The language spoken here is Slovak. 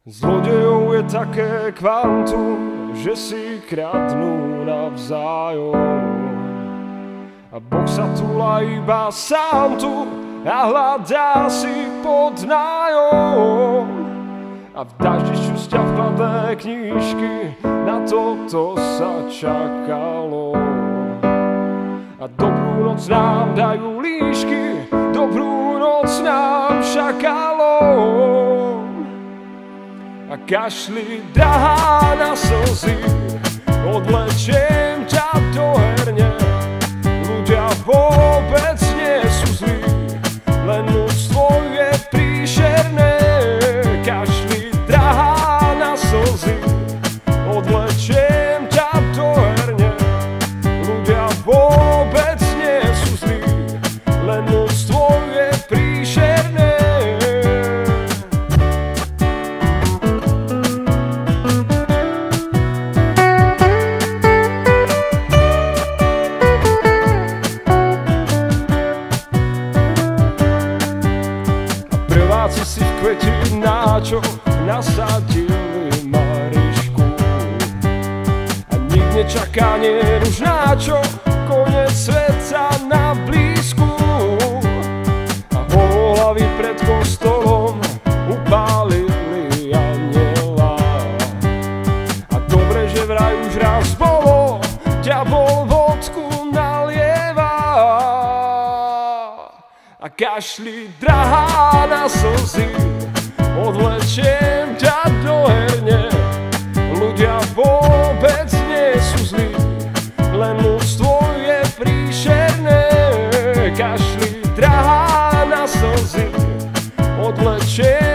Zlodejov je také kvantum, že si kradnú navzájom. A Boh sa túla iba sám tu a hľadá si pod nájom. A v daždi šustia vkladné knížky, na toto sa čakalo. A dobrú noc nám dajú líšky, dobrú noc nám šakalom. A kašli drahá na slzy, odlečiem ťa do herne. Ľudia vôbec nie sú zlí, len ľudstvo je príšerné. Kašli drahá na slzy, odlečiem ťa do herne. Ľudia vôbec nie sú zlí, len ľudstvo je príšerné. Prváci si v kvetináčoch nasadili Marišku. A nik nečaká, nie už náčo, koniec sveta na blízku. A hlavy pred kostolom upálili anjela. A dobre, že vraj už raz bolo, ďabol vodku nalieva. A kašli drahá na slzy, odlečiem ťa do herne. Ľudia vôbec nie sú zlí, len ľudstvo je príšerné. Kašli drahá na slzy, odlečiem